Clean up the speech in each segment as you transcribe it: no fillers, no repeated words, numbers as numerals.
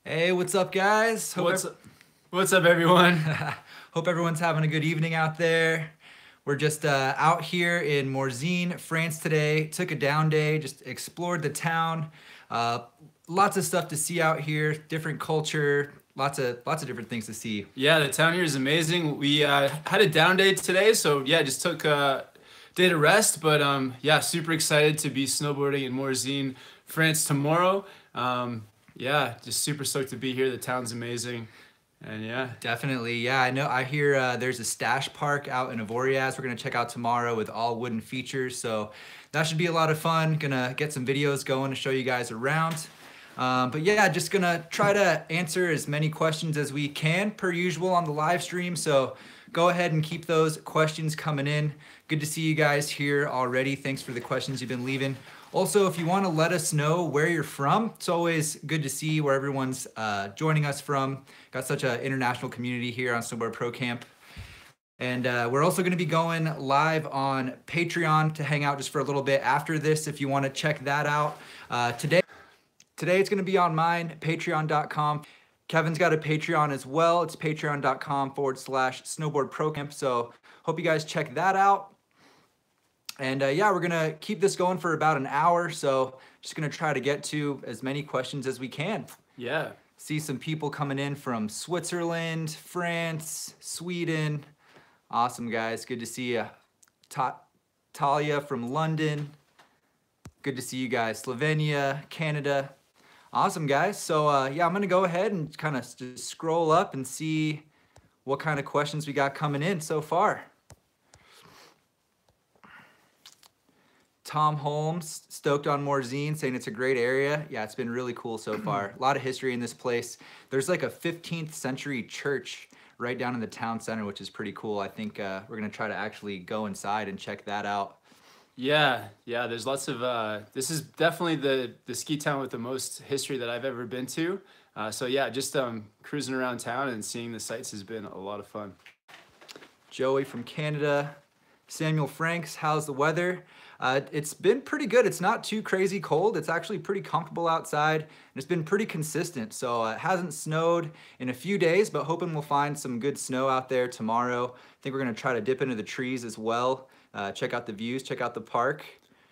Hey, what's up, guys? What's up, everyone? Hope everyone's having a good evening out there. We're just out here in Morzine, France today. Took a down day, just explored the town. Uh, Lots of stuff to see out here, different culture, lots of different things to see. Yeah, the town here is amazing. We had a down day today, so yeah, just took a day to rest. But yeah, super excited to be snowboarding in Morzine, France tomorrow. Yeah, just super stoked to be here. The town's amazing, and yeah. Definitely, yeah. I know. I hear there's a stash park out in Avoriaz. We're gonna check out tomorrow with all wooden features, so that should be a lot of fun. Gonna get some videos going to show you guys around. But yeah, just gonna try to answer as many questions as we can per usual on the live stream. So go ahead and keep those questions coming in. Good to see you guys here already. Thanks for the questions you've been leaving. Also, if you want to let us know where you're from, it's always good to see where everyone's joining us from. Got such an international community here on SnowboardProCamp. And we're also going to be going live on Patreon to hang out just for a little bit after this if you want to check that out. Today it's going to be on mine, patreon.com. Kevin's got a Patreon as well. It's patreon.com/SnowboardProCamp. So hope you guys check that out. And yeah, we're gonna keep this going for about an hour, so just gonna try to get to as many questions as we can. Yeah. See some people coming in from Switzerland, France, Sweden. Awesome, guys. Good to see you. Talia from London. Good to see you guys. Slovenia, Canada. Awesome, guys. So yeah, I'm gonna go ahead and kind of just scroll up and see what kind of questions we got coming in so far. Tom Holmes, stoked on Morzine, saying it's a great area. Yeah, it's been really cool so far. A lot of history in this place. There's like a 15th century church right down in the town center, which is pretty cool. I think we're gonna try to actually go inside and check that out. Yeah, yeah. There's lots of. This is definitely the ski town with the most history that I've ever been to. So yeah, just cruising around town and seeing the sights has been a lot of fun. Joey from Canada. Samuel Franks, how's the weather? It's been pretty good. It's not too crazy cold. It's actually pretty comfortable outside, and it's been pretty consistent. So it hasn't snowed in a few days, but hoping we'll find some good snow out there tomorrow. I think we're gonna try to dip into the trees as well. Check out the views, check out the park.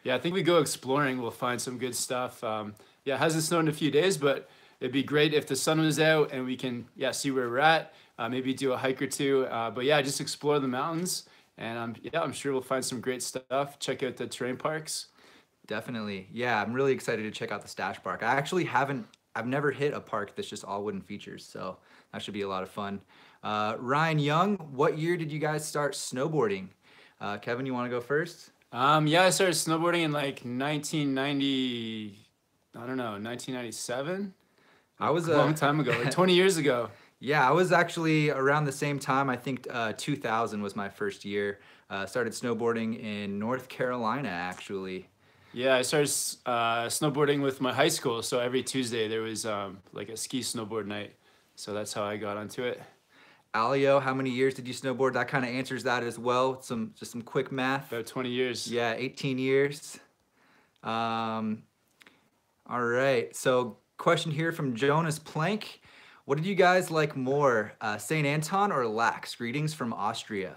Yeah, I think we go exploring. We'll find some good stuff. Yeah, it hasn't snowed in a few days, but it'd be great if the sun was out and we can, yeah, see where we're at. Maybe do a hike or two. But yeah, just explore the mountains. And yeah, I'm sure we'll find some great stuff. Check out the terrain parks. Definitely. Yeah, I'm really excited to check out the Stash Park. I've never hit a park that's just all wooden features, so that should be a lot of fun. Ryan Young, what year did you guys start snowboarding? Kevin, you want to go first? Yeah, I started snowboarding in like 1990, I don't know, 1997. I was A long time ago, like 20 years ago. Yeah, I was actually around the same time. I think 2000 was my first year. Started snowboarding in North Carolina, actually. Yeah, I started snowboarding with my high school. So every Tuesday there was like a ski snowboard night. So that's how I got onto it. Alio, how many years did you snowboard? That kind of answers that as well. Just some quick math. About 20 years. Yeah, 18 years. All right. So question here from Jonas Plank. What did you guys like more, St. Anton or Lax? Greetings from Austria.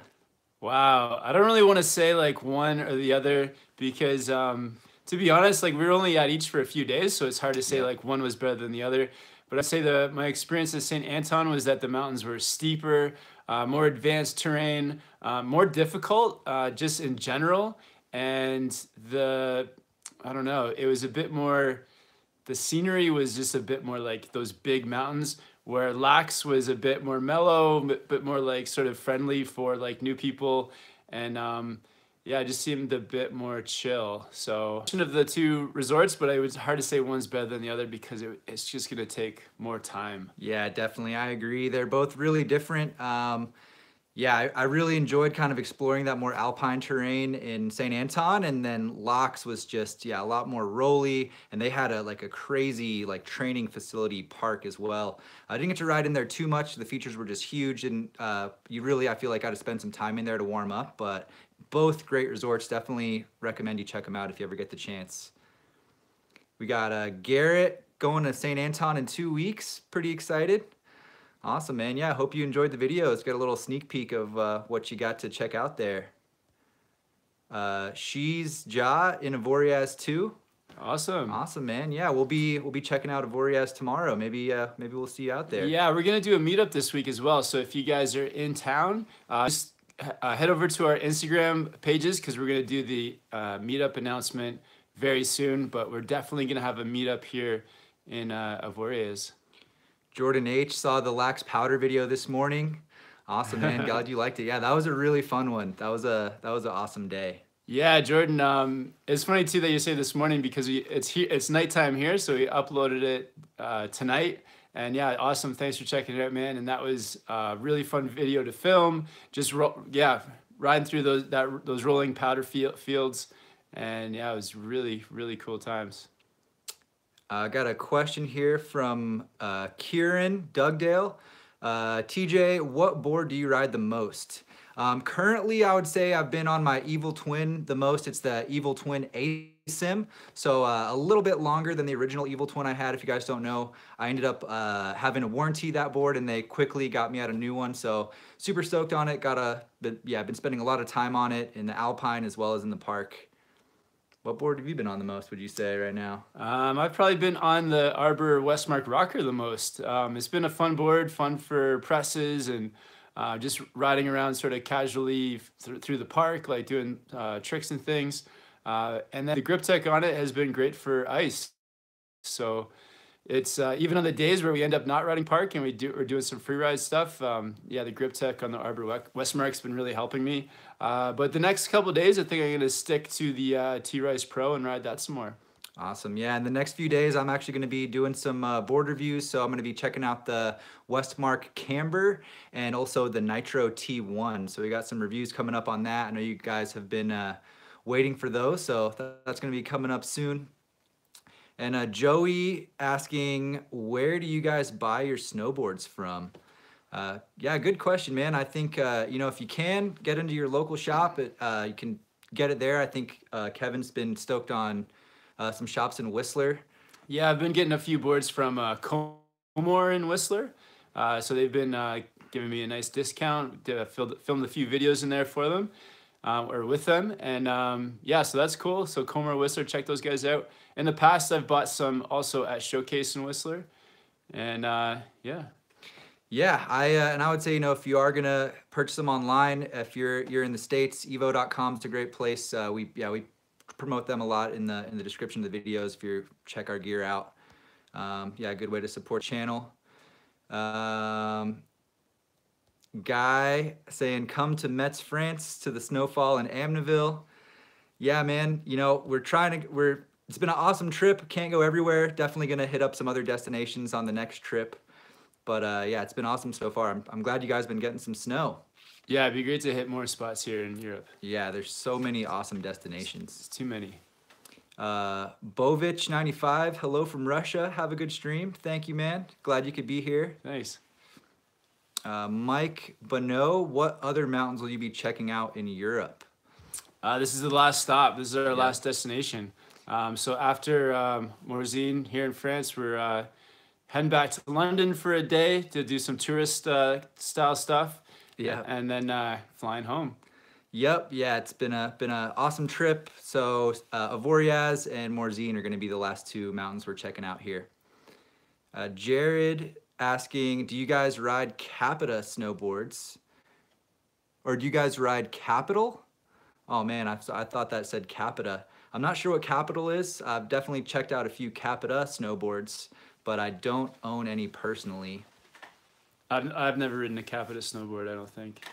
Wow, I don't really want to say like one or the other because to be honest, like we were only at each for a few days, so it's hard to say like one was better than the other. But I'd say my experience at St. Anton was that the mountains were steeper, more advanced terrain, more difficult just in general, and I don't know, it was a bit more. The scenery was just a bit more like those big mountains, where Lax was a bit more mellow, but more like sort of friendly for like new people, and yeah, it just seemed a bit more chill. So of the two resorts, but it was hard to say one's better than the other because it's just gonna take more time. Yeah, definitely. I agree. They're both really different. Yeah, I really enjoyed kind of exploring that more alpine terrain in St. Anton, and then Locks was just, yeah, a lot more rolly, and they had like a crazy like training facility park as well. I didn't get to ride in there too much. The features were just huge, and you really, I feel like, got to spend some time in there to warm up, but both great resorts. Definitely recommend you check them out if you ever get the chance. We got Garrett going to St. Anton in 2 weeks. Pretty excited. Awesome, man. Yeah, I hope you enjoyed the video. It's got a little sneak peek of what you got to check out there. She's Ja in Avoriaz too. Awesome. Awesome, man. Yeah, we'll be checking out Avoriaz tomorrow. Maybe we'll see you out there. Yeah, we're gonna do a meetup this week as well. So if you guys are in town, just head over to our Instagram pages because we're gonna do the meetup announcement very soon. But we're definitely gonna have a meetup here in Avoriaz. Jordan H saw the Lax Powder video this morning. Awesome, man. Glad you liked it. Yeah, that was a really fun one. That was an awesome day. Yeah, Jordan. It's funny too that you say this morning because it's nighttime here, so we uploaded it tonight. And yeah, awesome. Thanks for checking it out, man. And that was a really fun video to film. Just riding through those rolling powder fields, and yeah, it was really cool times. I got a question here from Kieran Dugdale. TJ, what board do you ride the most? Currently, I would say I've been on my Evil Twin the most. It's the Evil Twin ASIM, so a little bit longer than the original Evil Twin I had. If you guys don't know, I ended up having a warranty that board, and they quickly got me out a new one. So super stoked on it. I've been spending a lot of time on it in the Alpine as well as in the park. What board have you been on the most, would you say, right now? I've probably been on the Arbor Westmark Rocker the most. It's been a fun board, fun for presses and just riding around sort of casually through the park, like doing tricks and things. And then the grip tech on it has been great for ice. So it's even on the days where we end up not riding park and we're doing some free ride stuff. Yeah, the grip tech on the Arbor Westmark's been really helping me. But the next couple of days, I think I'm going to stick to the T-Rice Pro and ride that some more. Awesome. Yeah, in the next few days, I'm actually going to be doing some board reviews. So I'm going to be checking out the Westmark Camber and also the Nitro T1. So we got some reviews coming up on that. I know you guys have been waiting for those. So that's going to be coming up soon. And Joey asking, where do you guys buy your snowboards from? Yeah, good question, man. I think, you know, if you can get into your local shop, you can get it there. I think Kevin's been stoked on some shops in Whistler. Yeah, I've been getting a few boards from Comor in Whistler. So they've been giving me a nice discount. Filmed a few videos in there for them, or with them. And yeah, so that's cool. So Comor, Whistler, check those guys out. In the past, I've bought some also at Showcase in Whistler. And yeah. Yeah, and I would say, you know, if you are gonna purchase them online, if you're in the States, evo.com is a great place. We promote them a lot in the description of the videos if you check our gear out. Yeah, a good way to support the channel. Guy saying, come to Metz, France, to the Snowfall in Amityville. Yeah, man, you know, it's been an awesome trip. Can't go everywhere. Definitely gonna hit up some other destinations on the next trip. But yeah, it's been awesome so far. I'm glad you guys have been getting some snow. Yeah, it'd be great to hit more spots here in Europe. Yeah, there's so many awesome destinations. It's too many. Bovich95, hello from Russia. Have a good stream. Thank you, man. Glad you could be here. Thanks. Mike Bonneau, what other mountains will you be checking out in Europe? This is the last stop. This is our last destination. So after Morzine here in France, we're heading back to London for a day to do some tourist style stuff. Yeah, and then flying home. Yep, yeah, it's been a awesome trip. So Avoriaz and Morzine are going to be the last two mountains we're checking out here. Jared asking, do you guys ride Capita snowboards, or do you guys ride Capital? Oh man, I thought that said Capita. I'm not sure what Capital is. I've definitely checked out a few Capita snowboards, but I don't own any personally. I've never ridden a Capita snowboard, I don't think.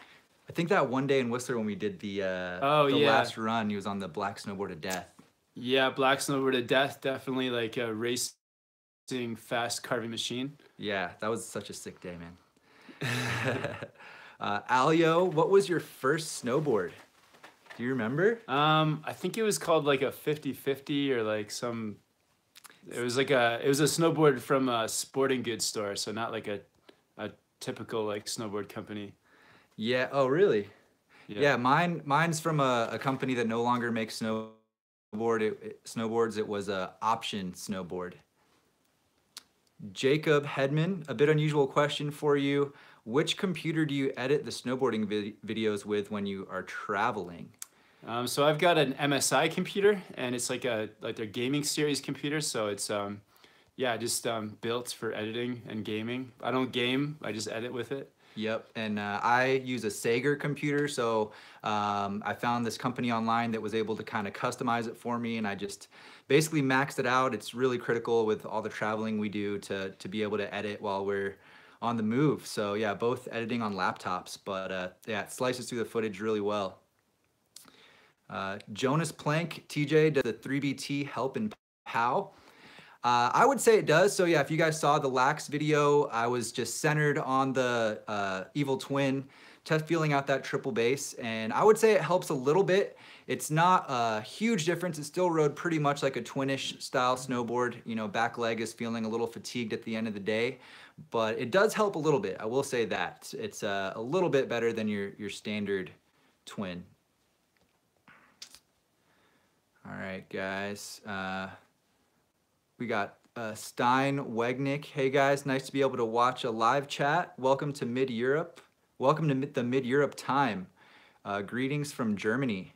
I think that one day in Whistler when we did the last run, he was on the Black Snowboard of Death. Yeah, Black Snowboard of Death, definitely like a racing fast carving machine. Yeah, that was such a sick day, man. Alio, what was your first snowboard? Do you remember? I think it was called like a 50/50 or like some. It was a snowboard from a sporting goods store, so not like a typical like snowboard company. Yeah. Oh, really? Yeah. Mine's from a company that no longer makes snowboards. It was a Option snowboard. Jacob Hedman, a bit unusual question for you. Which computer do you edit the snowboarding videos with when you are traveling? So I've got an MSI computer, and it's like their gaming series computer. So it's yeah, just built for editing and gaming. I don't game; I just edit with it. Yep, and I use a Sager computer, so I found this company online that was able to kind of customize it for me, and I just basically maxed it out. It's really critical with all the traveling we do to be able to edit while we're on the move. So yeah, both editing on laptops, but yeah, it slices through the footage really well. Jonas Plank, TJ, does the 3BT help in POW? I would say it does. So yeah, if you guys saw the Lax video, I was just centered on the Evil Twin, feeling out that triple base, and I would say it helps a little bit. It's not a huge difference. It still rode pretty much like a twinish style snowboard. You know, back leg is feeling a little fatigued at the end of the day, but it does help a little bit. I will say that. It's a little bit better than your standard twin. All right, guys. We got Stein Wegnick. Hey guys, nice to be able to watch a live chat. Welcome to Mid-Europe. Welcome to the Mid-Europe time. Greetings from Germany.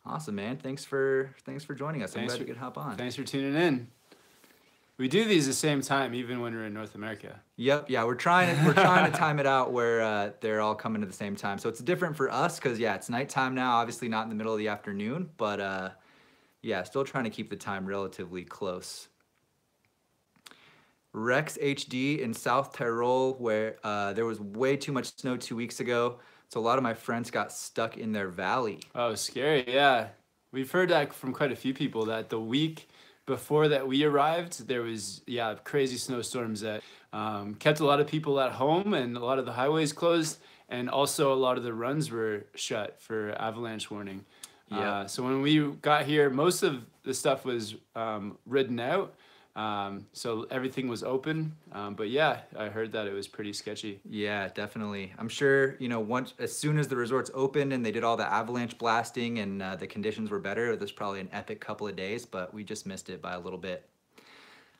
Awesome, man. Thanks for joining us. I'm glad you could hop on. Thanks for tuning in. We do these the same time, even when we're in North America. Yep. Yeah, we're trying to time it out where they're all coming at the same time. So it's different for us because yeah, it's nighttime now. Obviously not in the middle of the afternoon, but yeah, still trying to keep the time relatively close. Rex HD in South Tyrol, where there was way too much snow 2 weeks ago, so a lot of my friends got stuck in their valley. Oh, scary, yeah. We've heard that from quite a few people, that the week before that we arrived, there was, yeah, crazy snowstorms that kept a lot of people at home, and a lot of the highways closed, and also a lot of the runs were shut for avalanche warning. Yeah. So when we got here, most of the stuff was ridden out. So everything was open, but yeah, I heard that it was pretty sketchy. Yeah, definitely. I'm sure, you know, as soon as the resorts opened and they did all the avalanche blasting and the conditions were better, there's probably an epic couple of days, but we just missed it by a little bit.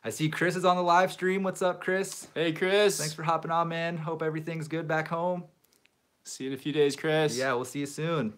I see Chris is on the live stream. What's up, Chris? Hey, Chris. Thanks for hopping on, man. Hope everything's good back home. See you in a few days, Chris. Yeah, we'll see you soon.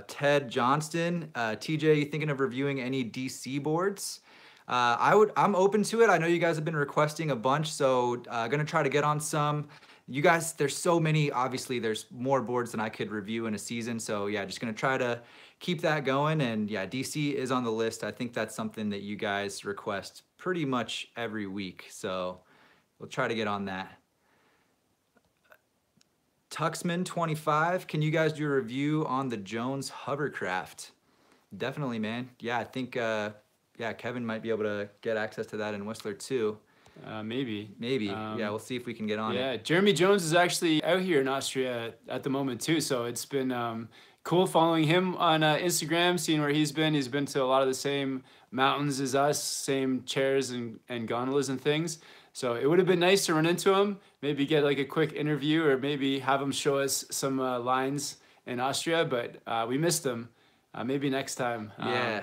Ted Johnston, TJ, you thinking of reviewing any DC boards? I'm open to it. I know you guys have been requesting a bunch, so gonna try to get on some. You guys, there's so many, obviously there's more boards than I could review in a season, so yeah, just gonna try to keep that going, and yeah, DC is on the list. I think that's something that you guys request pretty much every week, so we'll try to get on that. Tuxman25, can you guys do a review on the Jones hovercraft? Definitely, man. Yeah, I think yeah, Kevin might be able to get access to that in Whistler too. Maybe. Yeah, we'll see if we can get on it. Yeah, Jeremy Jones is actually out here in Austria at the moment too, so it's been cool following him on Instagram, seeing where he's been. He's been to a lot of the same mountains as us, same chairs and gondolas and things. So it would have been nice to run into him, maybe get like a quick interview, or maybe have him show us some lines in Austria, but we missed him. Maybe next time. Yeah.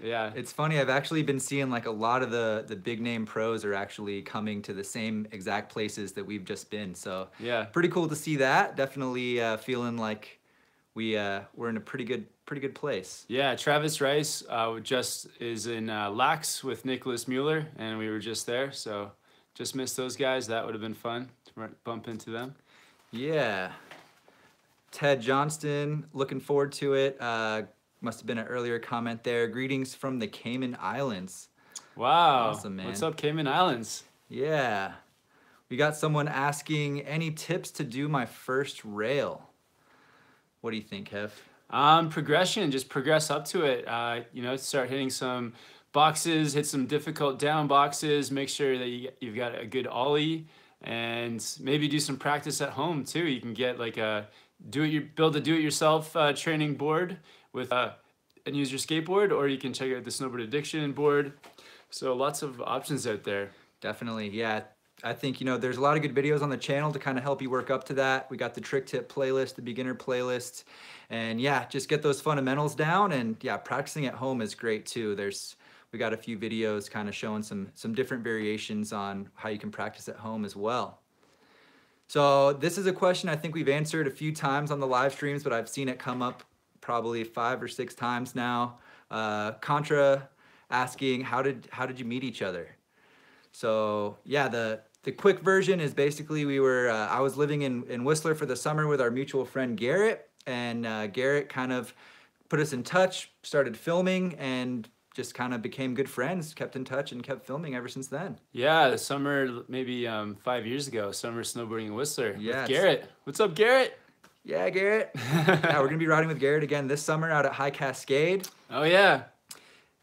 Yeah. It's funny, I've actually been seeing like a lot of the big name pros are actually coming to the same exact places that we've just been. So yeah, pretty cool to see that. Definitely feeling like we're in a pretty good place. Yeah, Travis Rice just is in Lax with Nicholas Mueller, and we were just there, so just missed those guys. That would have been fun to bump into them. Yeah. Ted Johnston, looking forward to it. Must have been an earlier comment there. Greetings from the Cayman Islands. Wow. Awesome, man. What's up, Cayman Islands? Yeah. We got someone asking, any tips to do my first rail? What do you think, Kev? Progression, just progress up to it. You know, start hitting some boxes, hit some difficult down boxes, make sure that you've got a good ollie, and maybe do some practice at home too. You can get like build a do-it-yourself training board with and use your skateboard, or you can check out the Snowboard Addiction board. So lots of options out there. Definitely, yeah. I think, you know, there's a lot of good videos on the channel to kind of help you work up to that. We got the trick tip playlist, the beginner playlist, and yeah, just get those fundamentals down, and yeah, practicing at home is great too. There's we got a few videos kind of showing some different variations on how you can practice at home as well. So this is a question I think we've answered a few times on the live streams, but I've seen it come up probably 5 or 6 times now. Contra asking, how did you meet each other? So yeah, the quick version is basically I was living in Whistler for the summer with our mutual friend Garrett, and Garrett kind of put us in touch, started filming, and just kind of became good friends, kept in touch, and kept filming ever since then. Yeah, the summer, maybe 5 years ago, summer snowboarding in Whistler Yeah, with Garrett. What's up, Garrett? Yeah, Garrett. Yeah, we're gonna be riding with Garrett again this summer out at High Cascade. Oh yeah.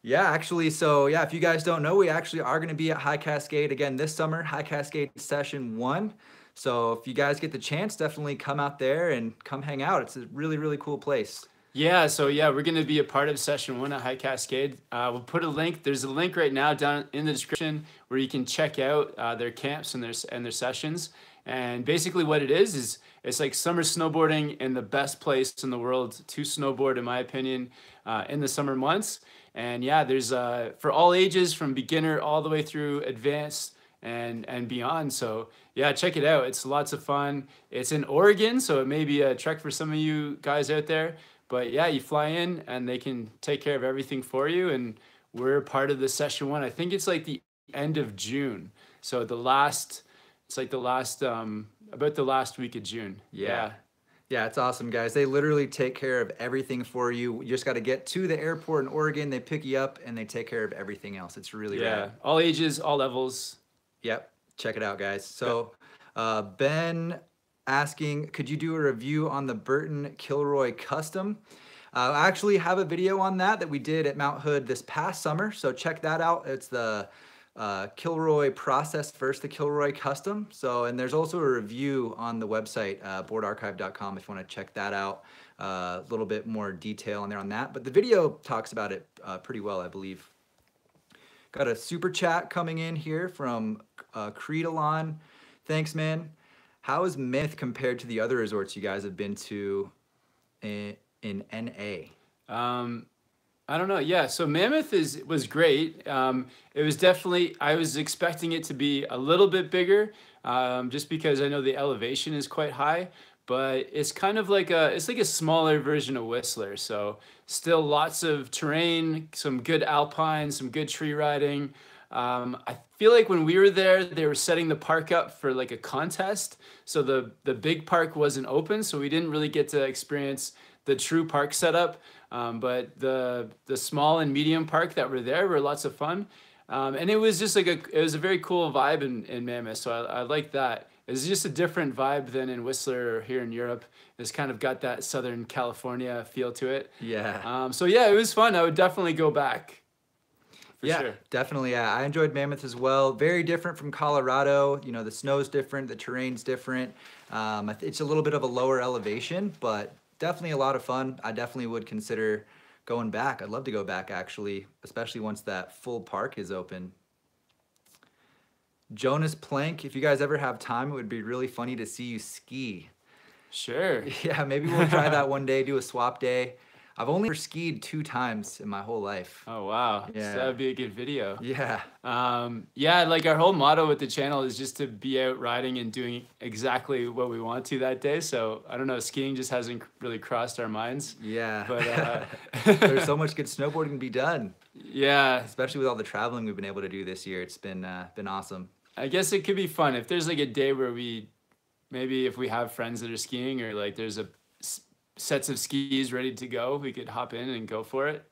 Yeah, actually, so yeah, if you guys don't know, we actually are gonna be at High Cascade again this summer, High Cascade Session 1. So if you guys get the chance, definitely come out there and come hang out. It's a really, really cool place. Yeah, so yeah, we're going to be a part of Session 1 at High Cascade. We'll put a link. There's a link right now down in the description where you can check out their camps and their sessions. And basically what it is it's like summer snowboarding in the best place in the world to snowboard, in my opinion, in the summer months. And yeah, there's for all ages, from beginner all the way through advanced and beyond. So yeah, check it out. It's lots of fun. It's in Oregon, so it may be a trek for some of you guys out there. But yeah, you fly in and they can take care of everything for you. And we're part of the Session 1. I think it's like the end of June. So about the last week of June. Yeah. Yeah, it's awesome, guys. They literally take care of everything for you. You just got to get to the airport in Oregon. They pick you up and they take care of everything else. It's really rad. All ages, all levels. Yep. Check it out, guys. So Ben asking, could you do a review on the Burton Kilroy Custom? I actually have a video on that we did at Mount Hood this past summer, so check that out. It's the Kilroy Process versus the Kilroy Custom. So, and there's also a review on the website, boardarchive.com, if you want to check that out. A little bit more detail on there on that, but the video talks about it pretty well, I believe. Got a super chat coming in here from Creedalon. Thanks, man. How is Mammoth compared to the other resorts you guys have been to in NA? I don't know. Yeah, so Mammoth was great. It was definitely, I was expecting it to be a little bit bigger, just because I know the elevation is quite high, but it's kind of like it's like a smaller version of Whistler. So still lots of terrain, some good alpine, some good tree riding. I feel like when we were there, they were setting the park up for like a contest. So the big park wasn't open, so we didn't really get to experience the true park setup. But the small and medium park that were there were lots of fun. And it was just like it was a very cool vibe in Mammoth. So I like that. It's just a different vibe than in Whistler or here in Europe. It's kind of got that Southern California feel to it. Yeah. So yeah, it was fun. I would definitely go back. For sure. Definitely. Yeah, I enjoyed Mammoth as well. Very different from Colorado. You know, the snow's different, the terrain's different. It's a little bit of a lower elevation, but definitely a lot of fun. I definitely would consider going back. I'd love to go back, actually, especially once that full park is open. Jonas Plank, if you guys ever have time, it would be really funny to see you ski. Sure. Yeah, maybe we'll try that one day, do a swap day. I've only ever skied 2 times in my whole life. Oh, wow. Yeah. So that would be a good video. Yeah. Yeah, like our whole motto with the channel is just to be out riding and doing exactly what we want to that day. So I don't know, skiing just hasn't really crossed our minds. Yeah. But there's so much good snowboarding to be done. Yeah. Especially with all the traveling we've been able to do this year. It's been awesome. I guess it could be fun if there's like a day where maybe if we have friends that are skiing, or like there's sets of skis ready to go, we could hop in and go for it.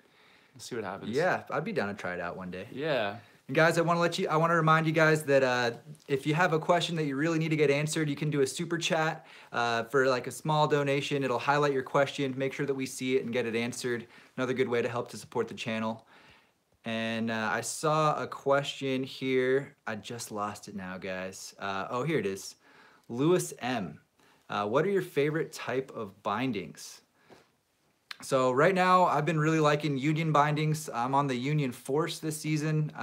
Let's see what happens. Yeah, I'd be down to try it out one day. Yeah. And guys, I want to remind you guys that if you have a question that you really need to get answered, you can do a super chat for like a small donation. It'll highlight your question, make sure that we see it and get it answered. Another good way to help to support the channel. And I saw a question here. I just lost it now, guys. Oh, here it is. Lewis M. What are your favorite type of bindings? So right now, I've been really liking Union bindings. I'm on the Union Force this season.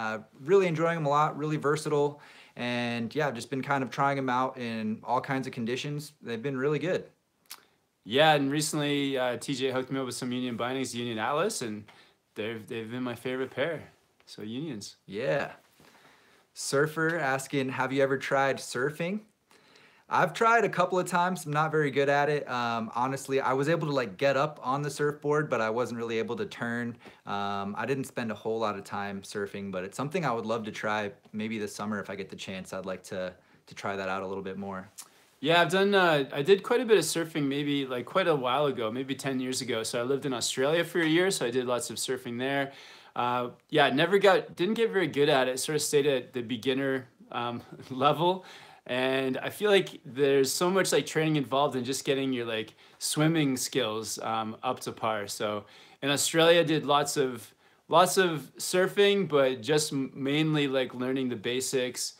Really enjoying them a lot, really versatile. And yeah, I've just been kind of trying them out in all kinds of conditions. They've been really good. Yeah, and recently TJ hooked me up with some Union bindings, Union Atlas, and they've been my favorite pair. So unions. Yeah. Surfer asking, have you ever tried surfing? I've tried a couple of times. I'm not very good at it. Honestly, I was able to like get up on the surfboard, but I wasn't really able to turn. I didn't spend a whole lot of time surfing, but it's something I would love to try maybe this summer if I get the chance. I'd like to try that out a little bit more. Yeah, I've done, I did quite a bit of surfing maybe like quite a while ago, maybe 10 years ago. So I lived in Australia for a year, so I did lots of surfing there. Yeah, didn't get very good at it, sort of stayed at the beginner level. And I feel like there's so much like training involved in just getting your like swimming skills up to par. So in Australia, I did lots of surfing, but just mainly like learning the basics.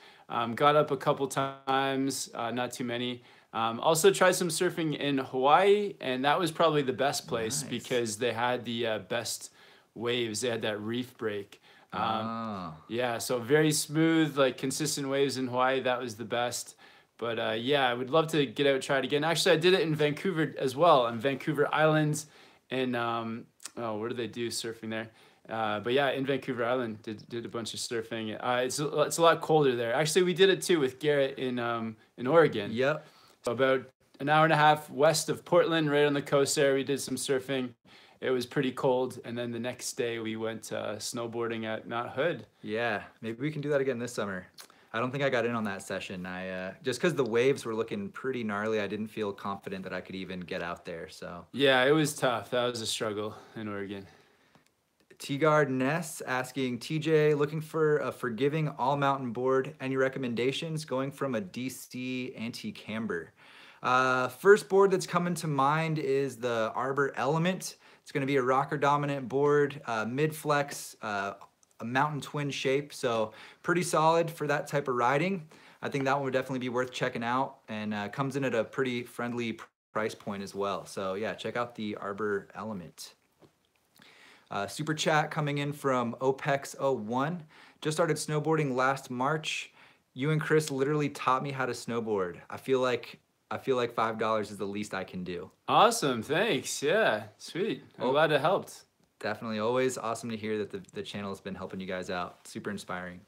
Got up a couple times, not too many. Also tried some surfing in Hawaii, and that was probably the best place because they had the best waves. They had that reef break. Yeah, so very smooth, like consistent waves in Hawaii. That was the best. But yeah, I would love to get out and try it again. Actually, I did it in Vancouver as well, on Vancouver Island. And oh, where do they do surfing there? But yeah, in Vancouver Island, did a bunch of surfing. It's a lot colder there. Actually, we did it too with Garrett in Oregon. Yep. So about an hour and a half west of Portland, right on the coast there, we did some surfing. It was pretty cold, and then the next day we went snowboarding at Mount Hood. Yeah, maybe we can do that again this summer. I don't think I got in on that session. I just because the waves were looking pretty gnarly, I didn't feel confident that I could even get out there. So yeah, it was tough. That was a struggle in Oregon. T-Guard Ness asking, TJ, looking for a forgiving all-mountain board. Any recommendations going from a DC anti-camber? First board that's coming to mind is the Arbor Element. It's going to be a rocker dominant board, mid-flex, a mountain twin shape. So pretty solid for that type of riding. I think that one would definitely be worth checking out, and comes in at a pretty friendly price point as well. So yeah, check out the Arbor Element. Super chat coming in from OPEX01. Just started snowboarding last March. You and Chris literally taught me how to snowboard. I feel like $5 is the least I can do. Awesome, thanks. Yeah, sweet. I'm glad it helped. Definitely, always awesome to hear that the channel has been helping you guys out. Super inspiring.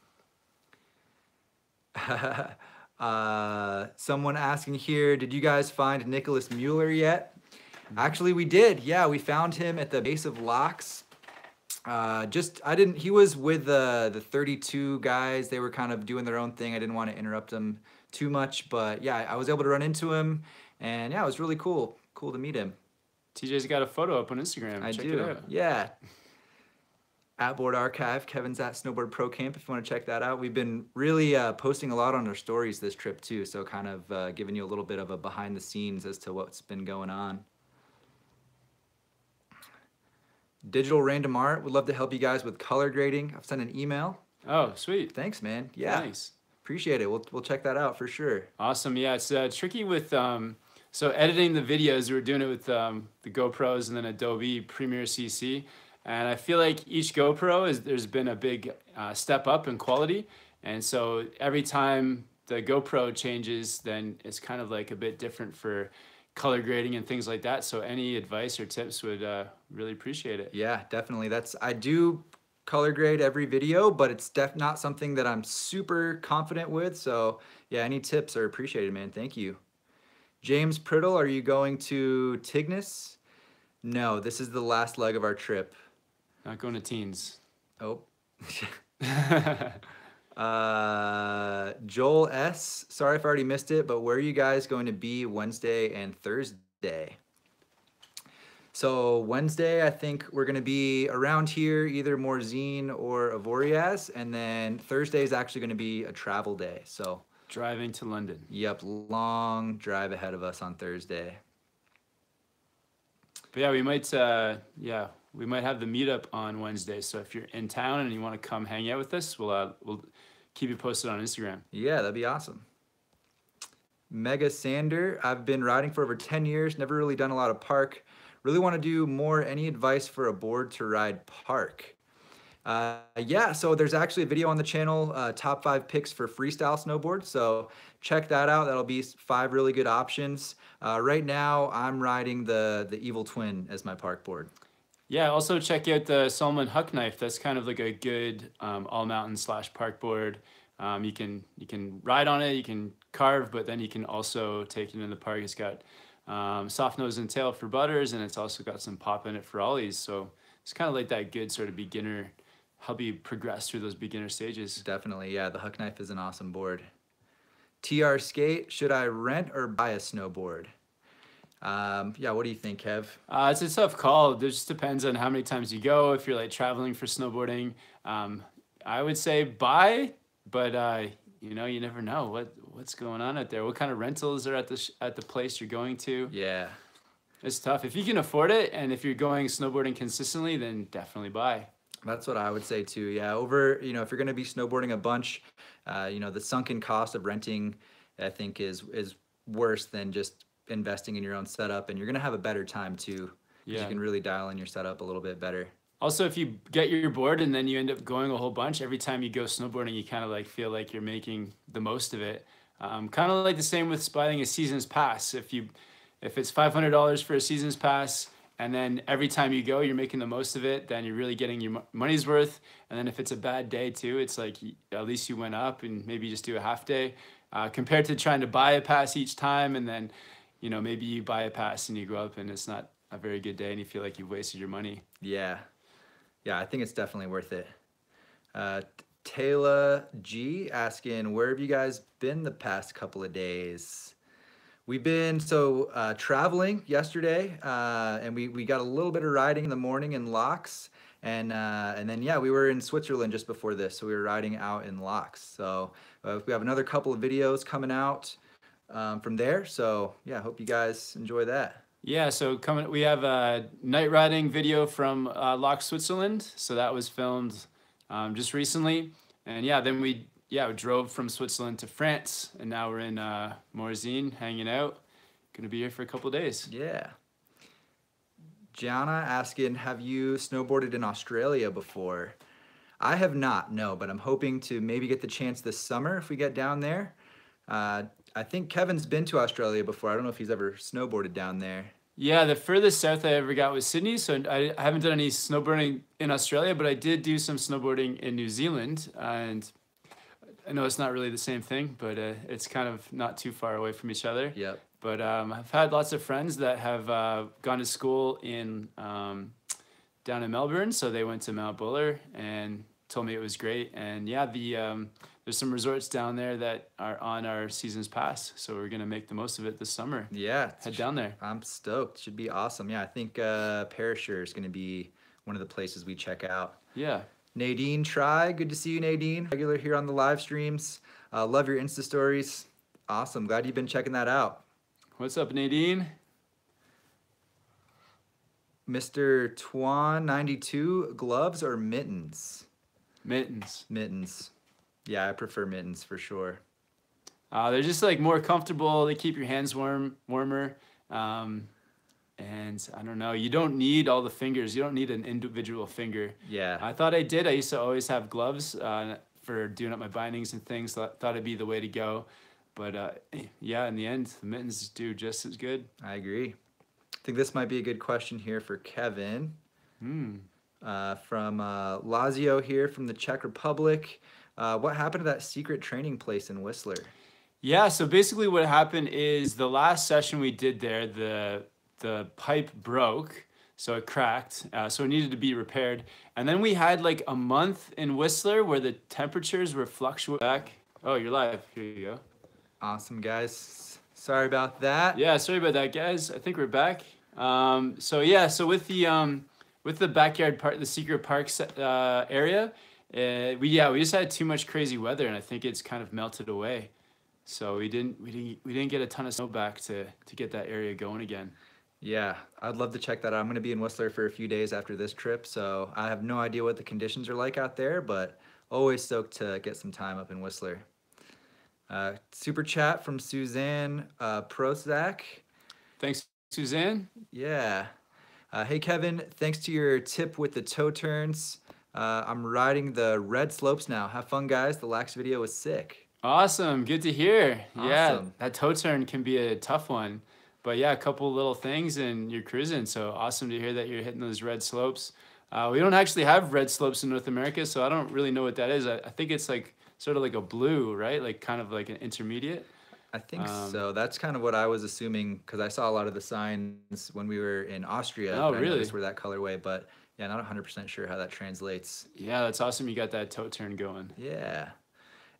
Someone asking here, did you guys find Nicholas Mueller yet? Actually, we did. Yeah, we found him at the base of Locks. He was with the 32 guys. They were kind of doing their own thing. I didn't want to interrupt them too much, but yeah, I was able to run into him, and yeah, it was really cool to meet him. TJ's got a photo up on Instagram. I Check do. It out. Yeah. At Board Archive, Kevin's at SnowboardProCamp if you want to check that out. We've been really posting a lot on our stories this trip too, so kind of giving you a little bit of a behind the scenes as to what's been going on. Digital Random Art would love to help you guys with color grading. I've sent an email. Oh, sweet. Thanks, man. Yeah. Nice. Appreciate it. We'll check that out for sure. Awesome. Yeah, it's tricky with so editing the videos. We were doing it with the GoPros and then Adobe Premiere CC, and I feel like each GoPro there's been a big step up in quality, and so every time the GoPro changes, then it's kind of like a bit different for color grading and things like that. So any advice or tips would really appreciate it. Yeah, definitely. I do color grade every video, but it's not something that I'm super confident with. So yeah, any tips are appreciated, man. Thank you. James Priddle, are you going to Tignes? No, this is the last leg of our trip. Not going to Teens. Oh. Joel S, sorry if I already missed it, but where are you guys going to be Wednesday and Thursday? So Wednesday, I think we're going to be around here, either Morzine or Avoriaz, and then Thursday is actually going to be a travel day. So driving to London. Yep, long drive ahead of us on Thursday. But yeah, we might have the meetup on Wednesday. So if you're in town and you want to come hang out with us, we'll keep you posted on Instagram. Yeah, that'd be awesome. Mega Sander, I've been riding for over 10 years, never really done a lot of park. Really want to do more. Any advice for a board to ride park? Yeah, so there's actually a video on the channel, top 5 picks for freestyle snowboard. So check that out. That'll be 5 really good options. Right now, I'm riding the Evil Twin as my park board. Yeah, also check out the Solomon Huck knife. That's kind of like a good all mountain slash park board. You can ride on it, you can carve, but then you can also take it in the park. It's got soft nose and tail for butters, and it's also got some pop in it for ollies. So it's kind of like that good sort of beginner, help you progress through those beginner stages. Definitely, yeah. The Huck knife is an awesome board. TR Skate, should I rent or buy a snowboard? Yeah, what do you think, Kev? It's a tough call. It just depends on how many times you go. If you're like traveling for snowboarding, I would say buy, but you know, you never know what's going on out there. What kind of rentals are at the place you're going to? Yeah, It's tough. If you can afford it, and if you're going snowboarding consistently, then definitely buy. that's what I would say too. Yeah, you know, if you're gonna be snowboarding a bunch, you know, the sunken cost of renting, I think is worse than just investing in your own setup, and you're gonna have a better time too, because Yeah. you can really dial in your setup a little bit better. Also, if you get your board and then you end up going a whole bunch, every time you go snowboarding, you kind of like feel like you're making the most of it. Kind of like the same with buying a season's pass. If it's $500 for a season's pass, and then every time you go, you're making the most of it, then you're really getting your money's worth. And then if it's a bad day too, it's like at least you went up and maybe just do a half day, compared to trying to buy a pass each time, and then you know maybe you buy a pass and you go up and it's not a very good day and you feel like you've wasted your money. Yeah, yeah, I think it's definitely worth it. Taylor G asking, where have you guys been the past couple of days? We've been traveling yesterday, and we got a little bit of riding in the morning in Locks, and then yeah, we were in Switzerland just before this, so we were riding out in Locks. So we have another couple of videos coming out from there. So yeah, hope you guys enjoy that. Yeah, so we have a night riding video from Loch, Switzerland. So that was filmed just recently, and yeah, then we drove from Switzerland to France, and now we're in Morzine hanging out. Gonna be here for a couple of days. Yeah. Gianna asking, have you snowboarded in Australia before? I have not, no, but I'm hoping to maybe get the chance this summer if we get down there. I think Kevin's been to Australia before. I don't know if he's ever snowboarded down there. Yeah, the furthest south I ever got was Sydney, so I haven't done any snowboarding in Australia, but I did do some snowboarding in New Zealand, and I know it's not really the same thing, but it's kind of not too far away from each other. Yep. But I've had lots of friends that have gone to school in down in Melbourne, so they went to Mount Buller and told me it was great. And yeah, there's some resorts down there that are on our season's pass, so we're gonna make the most of it this summer. Yeah. Head down there. I'm stoked. Should be awesome. Yeah, I think Perisher is gonna be one of the places we check out. Yeah. Nadine Try, good to see you, Nadine. Regular here on the live streams. Love your Insta stories. Awesome. Glad you've been checking that out. What's up, Nadine? Mr. Twan92, gloves or mittens? Mittens. Mittens. Yeah, I prefer mittens for sure. They're just like more comfortable. They keep your hands warmer. And I don't know, you don't need all the fingers. You don't need an individual finger. Yeah. I thought I did. I used to always have gloves for doing up my bindings and things. So I thought it'd be the way to go. But yeah, in the end, the mittens do just as good. I agree. I think this might be a good question here for Kevin. From Lazio here from the Czech Republic. What happened to that secret training place in Whistler? Yeah, so basically what happened is the last session we did there, the pipe broke, so it cracked, so it needed to be repaired. And then we had like a month in Whistler where the temperatures were fluctuating. Oh, you're live. Here you go. Awesome, guys. Sorry about that. Yeah, sorry about that, guys. I think we're back. So yeah, so with the backyard part, the secret parks area, we just had too much crazy weather, and I think it's kind of melted away. So we didn't get a ton of snow back to get that area going again. Yeah, I'd love to check that out. I'm going to be in Whistler for a few days after this trip, so I have no idea what the conditions are like out there, but always stoked to get some time up in Whistler. Super chat from Suzanne Prozac. Thanks, Suzanne. Yeah. Hey, Kevin, thanks to your tip with the toe turns, I'm riding the red slopes now. Have fun, guys. The lax video was sick. Awesome. Good to hear. Awesome. Yeah, that toe turn can be a tough one. But yeah, a couple little things and you're cruising. So awesome to hear that you're hitting those red slopes. We don't actually have red slopes in North America, so I don't really know what that is. I think it's like sort of like a blue, right? Like kind of like an intermediate. I think so. That's kind of what I was assuming because I saw a lot of the signs when we were in Austria. Oh, I really? noticed were that colorway, but yeah, not 100% sure how that translates. Yeah, that's awesome. You got that toe turn going. Yeah.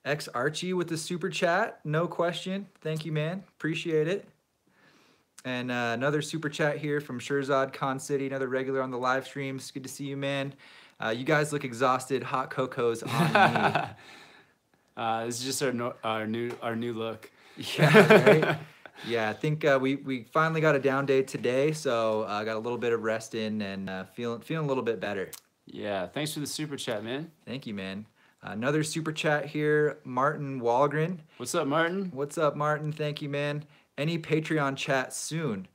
X Archie with the super chat, no question. Thank you, man. Appreciate it. And another super chat here from Shirzad Khan City, another regular on the live streams. Good to see you, man. You guys look exhausted. Hot cocoa's on me. This is just our new look. Yeah, right? Yeah, I think we finally got a down day today, so I got a little bit of rest in and feeling a little bit better. Yeah, thanks for the super chat, man. Thank you, man. Another super chat here, Martin Walgren. What's up, Martin? What's up, Martin? Thank you, man. Any Patreon chat soon?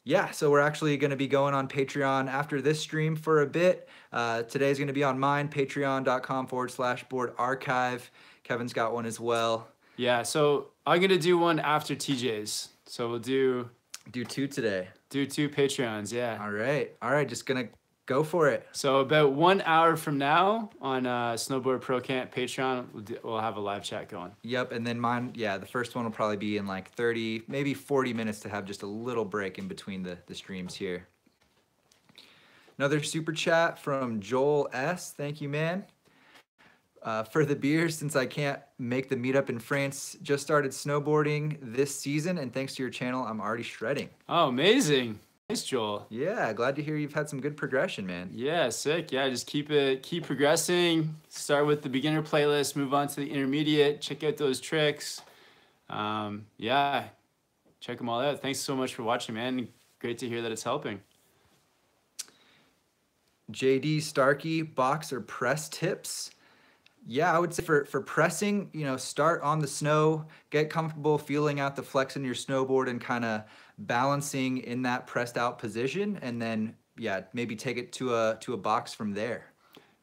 Yeah, so we're actually going to be going on Patreon after this stream for a bit. Today's going to be on mine, patreon.com/board archive. Kevin's got one as well. Yeah, so I'm going to do one after TJ's. So we'll do two today. Do 2 Patreons, yeah. All right, just going to go for it. So about 1 hour from now on SnowboardProCamp Patreon, we'll have a live chat going. Yep, and then mine, yeah, the first one will probably be in like 30, maybe 40 minutes to have just a little break in between the streams here. Another super chat from Joel S. Thank you, man. For the beer, since I can't make the meetup in France, just started snowboarding this season, and thanks to your channel, I'm already shredding. Oh, amazing. Nice, Joel. Yeah, glad to hear you've had some good progression, man. Yeah, sick. Yeah, just keep progressing. Start with the beginner playlist, move on to the intermediate, check out those tricks. Yeah, check them all out. Thanks so much for watching, man. Great to hear that it's helping. JD Starkey, box or press tips? Yeah, I would say for pressing, start on the snow, get comfortable feeling out the flex in your snowboard and kind of balancing in that pressed out position, and then yeah, maybe take it to a box from there.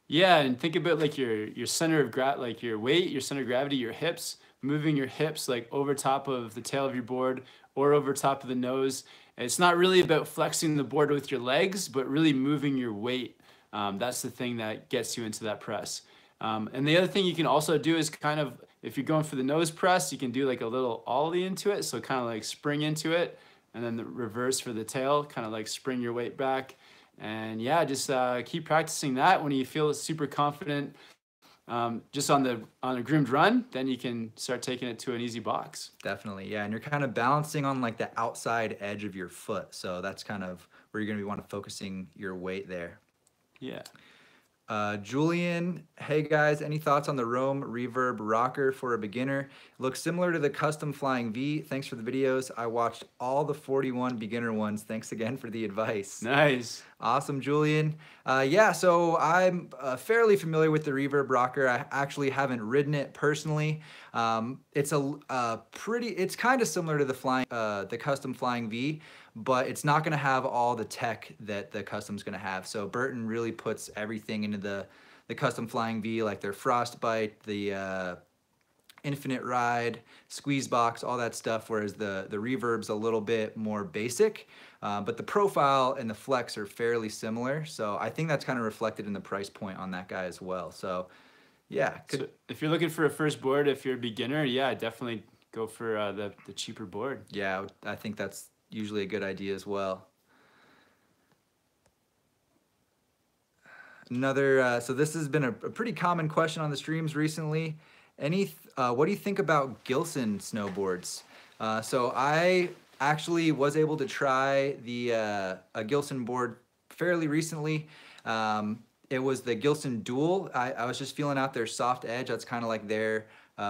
Yeah, and think about like your center of like your weight, your center of gravity, your hips, moving your hips like over top of the tail of your board or over top of the nose. And it's not really about flexing the board with your legs, but really moving your weight. That's the thing that gets you into that press. And the other thing you can also do is kind of, if you're going for the nose press, you can do like a little ollie into it. So kind of like spring into it, and then the reverse for the tail, kind of like spring your weight back. And yeah, just keep practicing that. When you feel super confident just on a groomed run, then you can start taking it to an easy box. Definitely, yeah. And you're kind of balancing on like the outside edge of your foot. So that's kind of where you're gonna be focusing your weight there. Yeah. Julian, hey guys, any thoughts on the Rome Reverb rocker for a beginner? Looks similar to the custom Flying V. Thanks for the videos. I watched all the 41 beginner ones. Thanks again for the advice. Nice. Awesome, Julian. Yeah, so I'm fairly familiar with the Reverb rocker. I actually haven't ridden it personally. It's it's kind of similar to the custom Flying V, but it's not going to have all the tech that the custom's going to have. So Burton really puts everything into the custom Flying V, like their frostbite, the infinite ride, squeeze box, all that stuff, whereas the Reverb's a little bit more basic, but the profile and the flex are fairly similar. So I think that's kind of reflected in the price point on that guy as well. So yeah. So if you're looking for a first board, if you're a beginner, yeah, definitely go for the cheaper board. Yeah, I think that's usually a good idea as well. Another, so this has been a pretty common question on the streams recently. What do you think about Gilson snowboards? So I actually was able to try a Gilson board fairly recently. It was the Gilson Dual. I was just feeling out their soft edge. That's kind of like their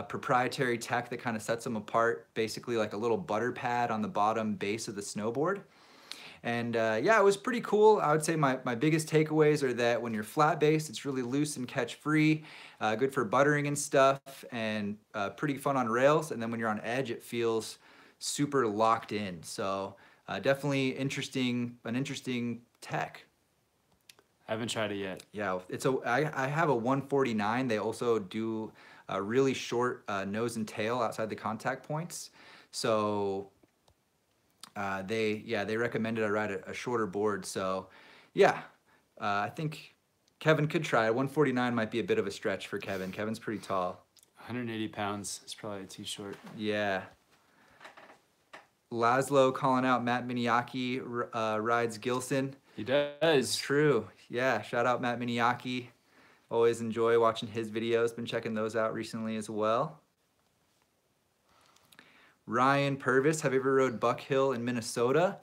proprietary tech that kind of sets them apart, basically like a little butter pad on the bottom base of the snowboard. And yeah, it was pretty cool. I would say my biggest takeaways are that when you're flat base, it's really loose and catch free, good for buttering and stuff, and pretty fun on rails. And then when you're on edge, it feels super locked in. So definitely an interesting tech. I haven't tried it yet. Yeah, I have a 149. They also do a really short nose and tail outside the contact points. So they recommended I ride a shorter board. So yeah, I think Kevin could try it. 149 might be a bit of a stretch for Kevin. Kevin's pretty tall. 180 pounds is probably too short. Yeah. Laszlo calling out Matt Miniaki rides Gilson. He does. It's true. Yeah, shout out Matt Miniaki. Always enjoy watching his videos. Been checking those out recently as well. Ryan Purvis, have you ever rode Buck Hill in Minnesota?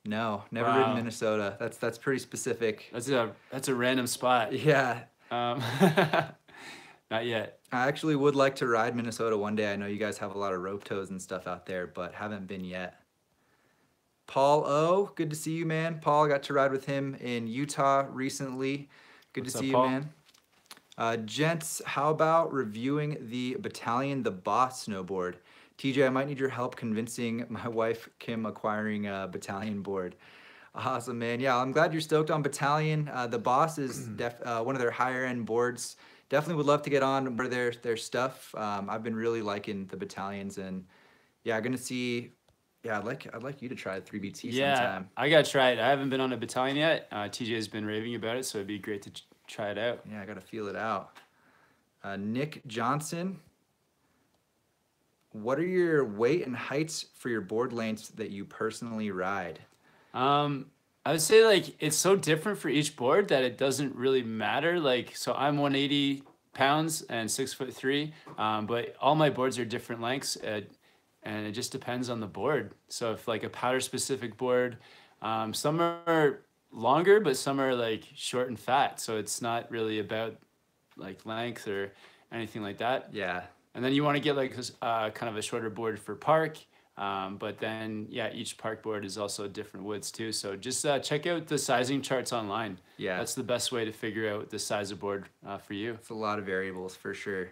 No, never ridden Minnesota. That's pretty specific. That's a random spot. Yeah. Not yet. I actually would like to ride Minnesota one day. I know you guys have a lot of rope tows and stuff out there, but haven't been yet. Paul O, good to see you, man. Paul, got to ride with him in Utah recently. Good to see you, man. Gents, how about reviewing the Battalion The Boss snowboard? TJ, I might need your help convincing my wife, Kim, acquiring a Battalion board. Awesome, man. Yeah, I'm glad you're stoked on Battalion. The Boss is one of their higher end boards. Definitely would love to get on their stuff. I've been really liking the Battalions, and yeah, I'm gonna see. Yeah, I'd like you to try 3BT sometime. I gotta try it. I haven't been on a Battalion yet. TJ has been raving about it, so it'd be great to try it out. Yeah, I gotta feel it out. Nick Johnson, what are your weight and heights for your board lengths that you personally ride? I would say like it's so different for each board that it doesn't really matter. Like, so I'm 180 pounds and 6'3", but all my boards are different lengths, and it just depends on the board. So if like a powder specific board, some are longer, but some are like short and fat. So it's not really about like length or anything like that. Yeah. And then you want to get like kind of a shorter board for park. But then, yeah, each park board is also different widths too. So just check out the sizing charts online. Yeah. That's the best way to figure out the size of board for you. It's a lot of variables for sure.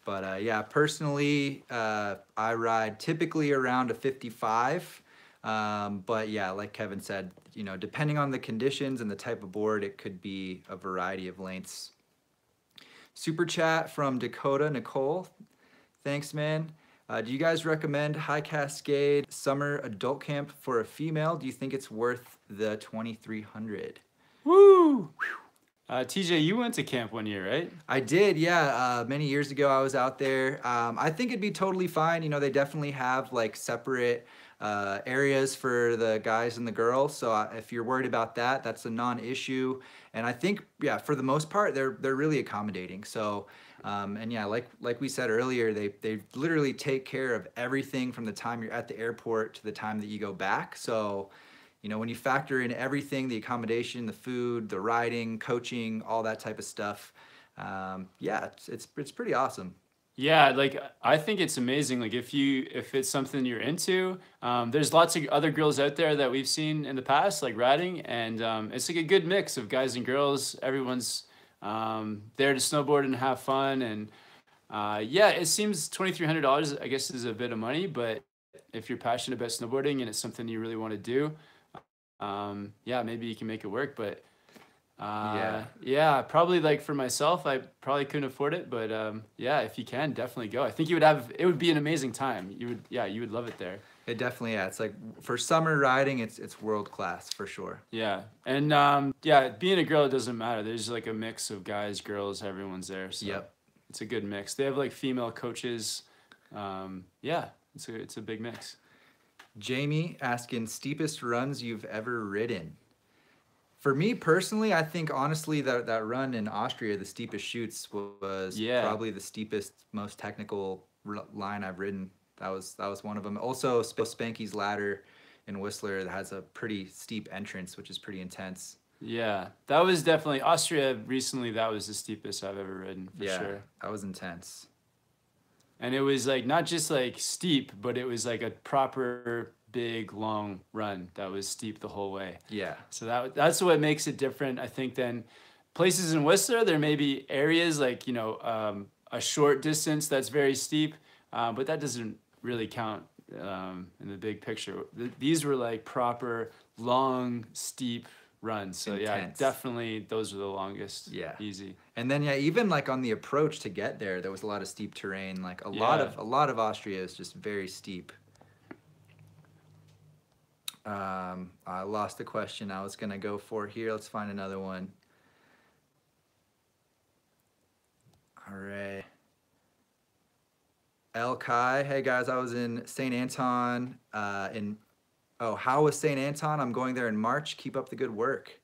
But yeah, personally, I ride typically around a 55. But yeah, like Kevin said, you know, depending on the conditions and the type of board, it could be a variety of lengths. Super chat from Dakota Nicole. Thanks, man. Do you guys recommend High Cascade Summer Adult Camp for a female? Do you think it's worth the $2,300? Woo! TJ, you went to camp one year, right? I did, yeah. Many years ago, I was out there. I think it'd be totally fine. You know, they definitely have like separate areas for the guys and the girls. So if you're worried about that, that's a non-issue. And I think, yeah, for the most part, they're really accommodating. So, and yeah, like we said earlier, they literally take care of everything from the time you're at the airport to the time that you go back. So, you know, when you factor in everything, the accommodation, the food, the riding, coaching, all that type of stuff, yeah, it's pretty awesome. Yeah, like I think it's amazing. Like if it's something you're into, there's lots of other girls out there that we've seen in the past, like riding, and it's like a good mix of guys and girls. Everyone's there to snowboard and have fun, and yeah, it seems $2,300, I guess, is a bit of money, but if you're passionate about snowboarding and it's something you really want to do, yeah, maybe you can make it work. But yeah, probably like for myself, I probably couldn't afford it, but yeah, if you can, definitely go. I think it would be an amazing time. You would love it there. It definitely, yeah, it's like for summer riding, it's world class for sure. Yeah, and yeah, being a girl, it doesn't matter. There's like a mix of guys, girls, everyone's there. So yep, it's a good mix. They have like female coaches. Yeah, it's a big mix. Jamie asking, steepest runs you've ever ridden. For me personally, I think honestly that run in Austria, the steepest chutes, was probably the steepest, most technical line I've ridden. That was one of them. Also, Spanky's ladder in Whistler that has a pretty steep entrance, which is pretty intense. Yeah, that was definitely Austria. Recently, that was the steepest I've ever ridden for sure. That was intense. And it was like not just like steep, but it was like a proper big long run that was steep the whole way. Yeah. So that's what makes it different, I think, than places in Whistler. There may be areas like, you know, a short distance that's very steep, but that doesn't really count in the big picture. These were like proper long steep runs. So intense. Yeah, definitely those are the longest. Yeah. Easy. And then yeah, even like on the approach to get there was a lot of steep terrain. Like a lot of Austria is just very steep. I lost the question I was gonna go for here. Let's find another one. All right. El Kai, hey guys, I was in St. Anton how was St. Anton? I'm going there in March. Keep up the good work.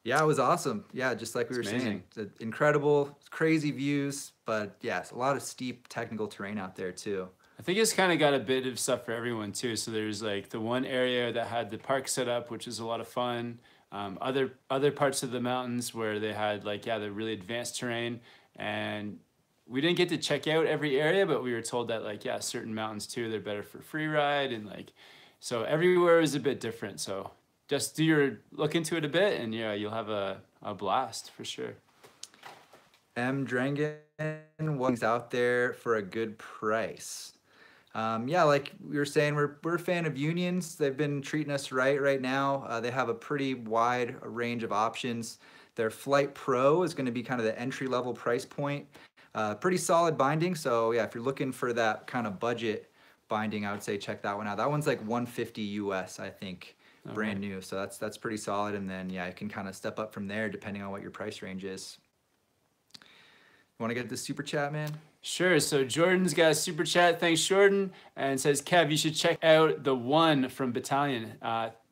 Yeah, it was awesome. Yeah, just like we It's were amazing. saying, incredible, crazy views, but yes, a lot of steep technical terrain out there too. I think it's kind of got a bit of stuff for everyone too. So there's like the one area that had the park set up, which is a lot of fun. Other parts of the mountains where they had like, yeah, the really advanced terrain. And we didn't get to check out every area, but we were told that like, yeah, certain mountains too, they're better for free ride. And like, so everywhere is a bit different. So just look into it a bit, and yeah, you'll have a blast for sure. M. Drangan, what's out there for a good price? Yeah, like we were saying, we're a fan of Unions. They've been treating us right now. They have a pretty wide range of options. Their Flight Pro is going to be kind of the entry-level price point. Pretty solid binding, so yeah, if you're looking for that kind of budget binding, I would say check that one out. That one's like 150 US, I think, brand new. So that's pretty solid, and then yeah, you can kind of step up from there depending on what your price range is. You want to get the super chat, man? Sure. So Jordan's got a super chat. Thanks, Jordan. And says, Kev, you should check out the one from Battalion.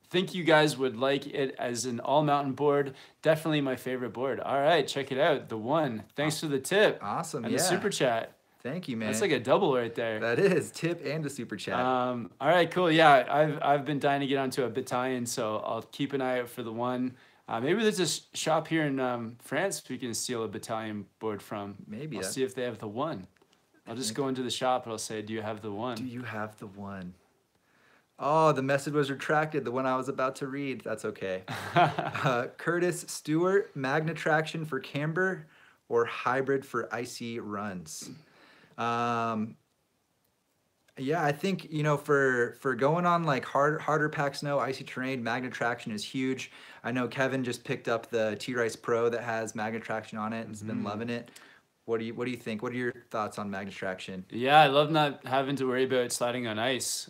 Think you guys would like it as an all mountain board. Definitely my favorite board. All right, check it out. The one. Thanks for the tip. Awesome. And yeah. the super chat. Thank you, man. That's like a double right there. That is tip and a super chat. All right, cool. Yeah, I've been dying to get onto a Battalion, so I'll keep an eye out for the one. Maybe there's a shop here in France we can steal a Battalion board from. Maybe. I'll see if they have the one. I'll just go into the shop and I'll say, do you have the one? Do you have the one? Oh, the message was retracted, the one I was about to read. That's okay. Curtis Stewart, Magna Traction for camber or hybrid for icy runs? Yeah, I think, you know, for going on like harder pack snow, icy terrain, Magna Traction is huge. I know Kevin just picked up the T-Rice Pro that has Magna Traction on it and has been loving it. What do you think? What are your thoughts on Magna Traction? Yeah, I love not having to worry about sliding on ice.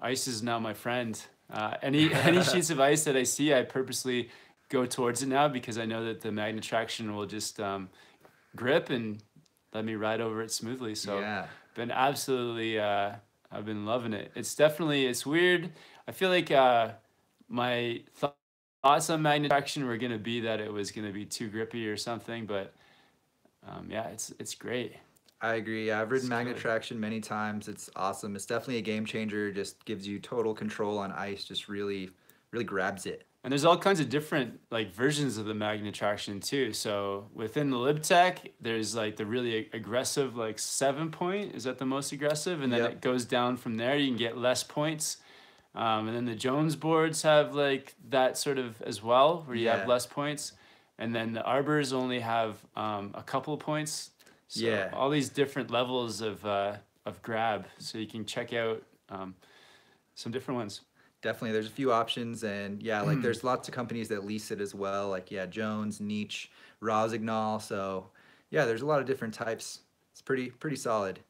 Ice is now my friend. Any sheets of ice that I see, I purposely go towards it now because I know that the Magna Traction will just grip and let me ride over it smoothly. So yeah. Been absolutely, I've been loving it. It's weird. I feel like my thoughts on Magna Traction were gonna be that it was gonna be too grippy or something, but yeah, it's great. I agree. I've ridden Magna Traction many times. It's awesome. It's definitely a game changer. Just gives you total control on ice. Just really grabs it. And there's all kinds of different like versions of the Magna Traction too. So within the LibTech, there's like the really aggressive like 7-point. Is that the most aggressive? And then it goes down from there. You can get less points. And then the Jones boards have like that sort of as well, where you have less points. And then the Arbors only have a couple of points. So all these different levels of grab. So you can check out some different ones. Definitely, there's a few options, and yeah, like there's lots of companies that lease it as well, like Jones, Nietzsche, Rossignol. So yeah, there's a lot of different types. It's pretty solid.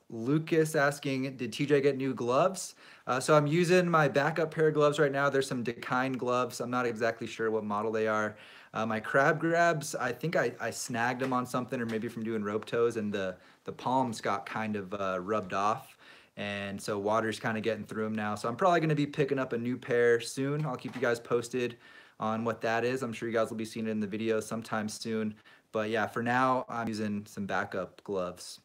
Lucas asking, did TJ get new gloves? So I'm using my backup pair of gloves right now. There's some Decine gloves. I'm not exactly sure what model they are. My crab grabs, I think I snagged them on something, or maybe from doing rope toes, and the palms got kind of rubbed off. And so water's kind of getting through them now. So I'm probably going to be picking up a new pair soon. I'll keep you guys posted on what that is. I'm sure you guys will be seeing it in the video sometime soon. But yeah, for now, I'm using some backup gloves.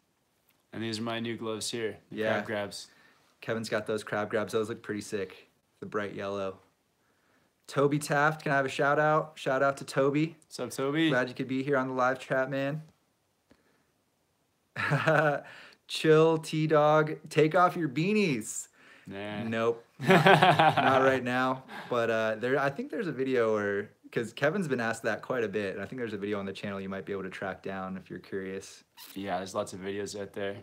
And these are my new gloves here, the crab grabs. Kevin's got those crab grabs. Those look pretty sick, the bright yellow. Toby Taft, can I have a shout out? Shout out to Toby. What's up, Toby? Glad you could be here on the live chat, man. Chill, T-Dog, take off your beanies. Nah. Nope, not right now. But I think there's a video where, because Kevin's been asked that quite a bit, and I think there's a video on the channel you might be able to track down if you're curious. Yeah, there's lots of videos out there.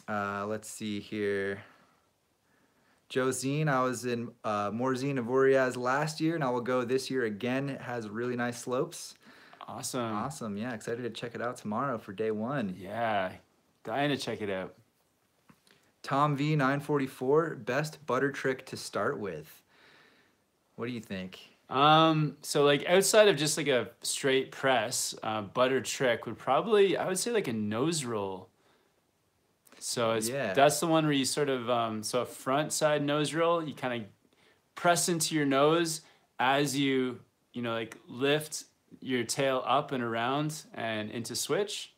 Let's see here. Josine, I was in Morzine, Avoriaz last year, and I will go this year again. It has really nice slopes. Awesome. Awesome. Yeah, excited to check it out tomorrow for day one. Yeah, dying to check it out. Tom V944, best butter trick to start with. What do you think? So like outside of just like a straight press, butter trick would probably, I would say like a nose roll. So Yeah. that's the one where you sort of, so a front side nose roll, you kind of press into your nose as you know, like lift your tail up and around and into switch.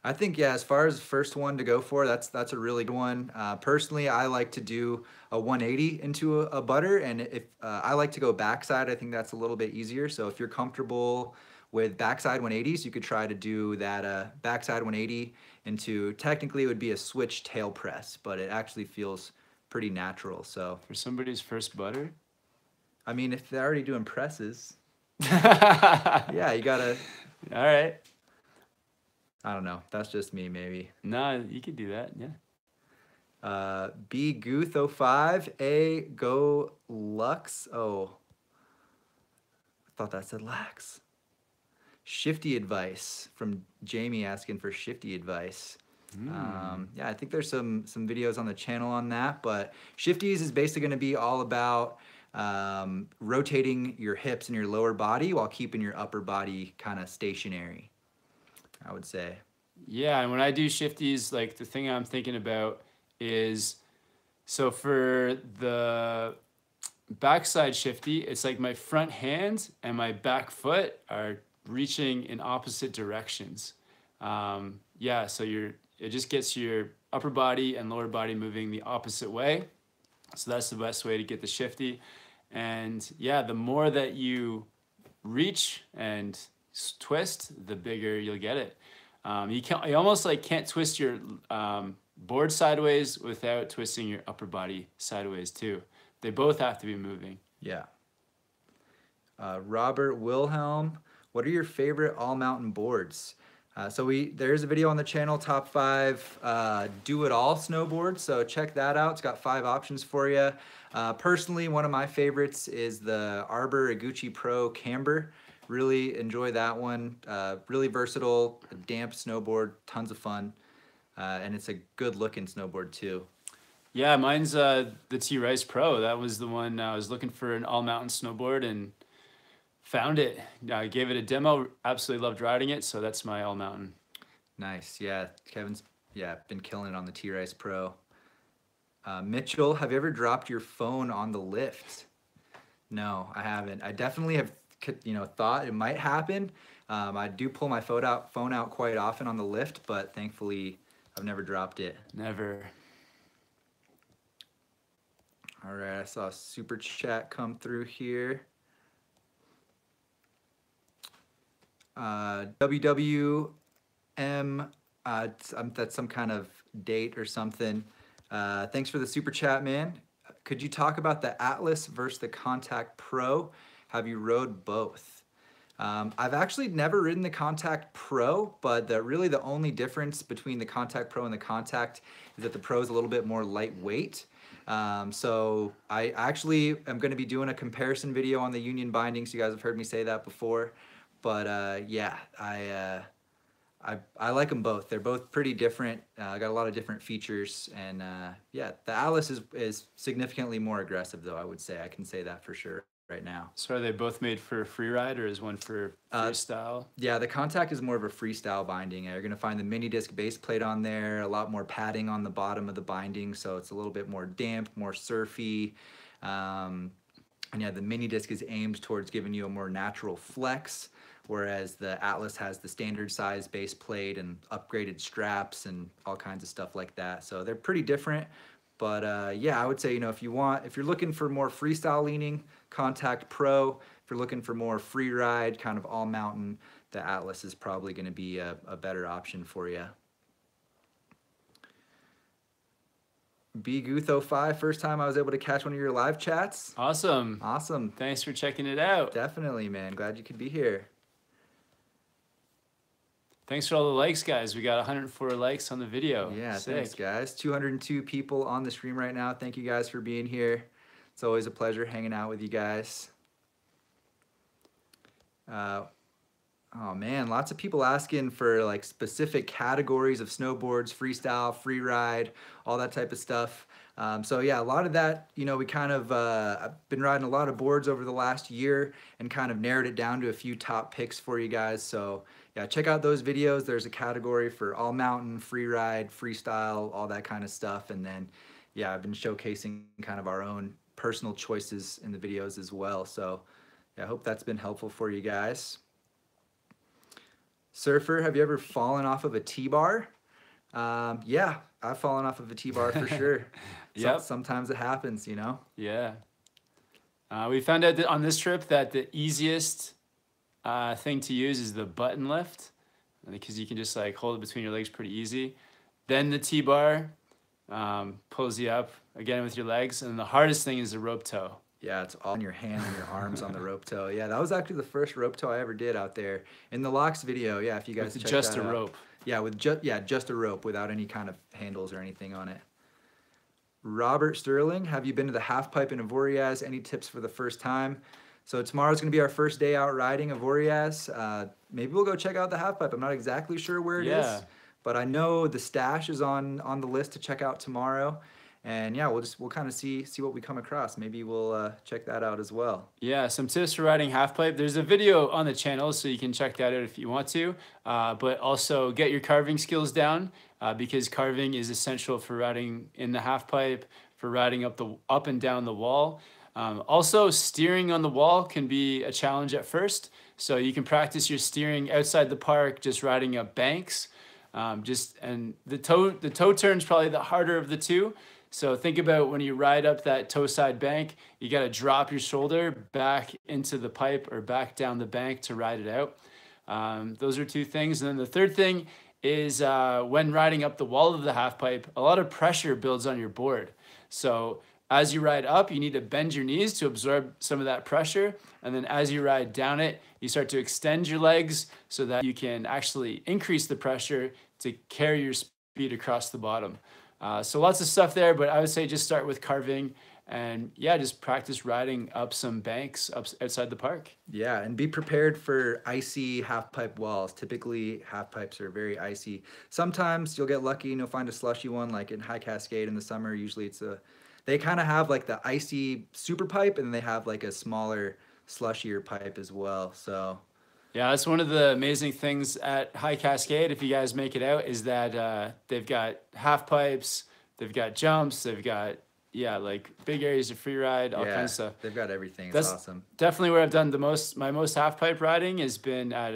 I think, yeah, as far as the first one to go for, that's a really good one. Personally, I like to do a 180 into a butter, and if I like to go backside, I think that's a little bit easier. So if you're comfortable with backside 180s, you could try to do that backside 180 into, technically it would be a switch tail press, but it actually feels pretty natural. So For somebody's first butter? I mean, if they're already doing presses, All yeah, you gotta, right. I don't know, that's just me maybe. No, you could do that, yeah. B Gooth 05, A Go Lux. Oh, I thought that said lax. Shifty advice from Jamie asking for shifty advice. Yeah, I think there's some videos on the channel on that, but shifties is basically going to be all about rotating your hips and your lower body while keeping your upper body kind of stationary, I would say. Yeah, and when I do shifties, like the thing I'm thinking about is, so for the backside shifty, it's like my front hand and my back foot are reaching in opposite directions. Yeah, so it just gets your upper body and lower body moving the opposite way. So that's the best way to get the shifty. And yeah, the more that you reach and twist, the bigger you'll get it. You almost like can't twist your board sideways without twisting your upper body sideways too. They both have to be moving. Yeah. Robert Wilhelm, what are your favorite all mountain boards? There's a video on the channel, top 5 do it all snowboards. So check that out. It's got 5 options for you. Personally, one of my favorites is the Arbor Iguchi Pro Camber. Really enjoy that one. Really versatile, a damp snowboard, tons of fun. And it's a good looking snowboard too. Yeah, mine's the T Rice Pro. That was the one I was looking for, an all mountain snowboard, and found it. I gave it a demo, absolutely loved riding it, so that's my all mountain. Nice, yeah. Kevin's been killing it on the T Rice Pro. Mitchell, have you ever dropped your phone on the lift? No, I haven't. I definitely have, thought it might happen. I do pull my phone out quite often on the lift, but thankfully I've never dropped it. Never. All right, I saw a super chat come through here. WWM, that's some kind of date or something. Thanks for the super chat, man. Could you talk about the Atlas versus the Contact Pro? Have you rode both? I've actually never ridden the Contact Pro, but really the only difference between the Contact Pro and the Contact is that the Pro is a little bit more lightweight. So I actually am going to be doing a comparison video on the Union bindings. You guys have heard me say that before. But yeah, I like them both. They're both pretty different. Got a lot of different features, and yeah, the Atlas is significantly more aggressive, though. I would say I can say that for sure right now. So are they both made for freeride, or is one for freestyle? Yeah, the Contact is more of a freestyle binding. You're gonna find the mini disc base plate on there, a lot more padding on the bottom of the binding, so it's a little bit more damp, more surfy. And yeah, the mini disc is aimed towards giving you a more natural flex, whereas the Atlas has the standard size base plate and upgraded straps and all kinds of stuff like that. So they're pretty different. But yeah, I would say, if you're looking for more freestyle leaning, Contact Pro. If you're looking for more free ride, kind of all mountain, the Atlas is probably going to be a better option for you. B Gooth 05, first time I was able to catch one of your live chats. Awesome. Awesome. Thanks for checking it out. Definitely, man. Glad you could be here. Thanks for all the likes, guys. We got 104 likes on the video. Yeah, Sick. Thanks, guys. 202 people on the stream right now. Thank you guys for being here. It's always a pleasure hanging out with you guys. Oh man, lots of people asking for like specific categories of snowboards, freestyle, free ride, all that type of stuff. So yeah, a lot of that, you know, we kind of, I've been riding a lot of boards over the last year and kind of narrowed it down to a few top picks for you guys. So yeah, check out those videos. There's a category for all mountain, free ride, freestyle, all that kind of stuff. And then, yeah, I've been showcasing kind of our own personal choices in the videos as well. So yeah, I hope that's been helpful for you guys. Surfer, have you ever fallen off of a T-bar? Yeah, I've fallen off of a T-bar for sure. Yep. Sometimes it happens, you know? Yeah. We found out that on this trip that the easiest thing to use is the button lift, because you can just like hold it between your legs pretty easy. Then the T-bar pulls you up again with your legs. And the hardest thing is the rope toe. Yeah, it's all in your hands and your arms on the rope toe. Yeah, that was actually the first rope toe I ever did out there in the Locks video. Yeah, if you guys With check just that a out. rope. Yeah, with just a rope without any kind of handles or anything on it. Robert Sterling, have you been to the half pipe in Avoriaz? Any tips for the first time? So tomorrow's gonna be our first day out riding Avoriaz. Maybe we'll go check out the half pipe. I'm not exactly sure where it is, but I know the stash is on the list to check out tomorrow. And yeah, we'll kind of see what we come across. Maybe we'll check that out as well. Yeah, some tips for riding half pipe. There's a video on the channel, so you can check that out if you want to. But also get your carving skills down, because carving is essential for riding in the half pipe, for riding up and down the wall. Also, steering on the wall can be a challenge at first. So you can practice your steering outside the park, just riding up banks. And the toe turn is probably the harder of the two. So think about when you ride up that toe side bank, you got to drop your shoulder back into the pipe or back down the bank to ride it out. Those are two things. And then the third thing is when riding up the wall of the half pipe, a lot of pressure builds on your board. So as you ride up, you need to bend your knees to absorb some of that pressure. And then as you ride down it, you start to extend your legs so that you can actually increase the pressure to carry your speed across the bottom. So lots of stuff there, but I would say just start with carving and yeah, just practice riding up some banks outside the park. Yeah, and be prepared for icy half pipe walls. Typically, half pipes are very icy. Sometimes you'll get lucky and you'll find a slushy one, like in High Cascade in the summer. Usually they kind of have like the icy super pipe, and then they have like a smaller, slushier pipe as well. So yeah, that's one of the amazing things at High Cascade, if you guys make it out, is that they've got half pipes, they've got jumps, they've got, yeah, like big areas of free ride, all kinds of stuff. They've got everything. It's that's awesome. Definitely where I've done my most half pipe riding has been at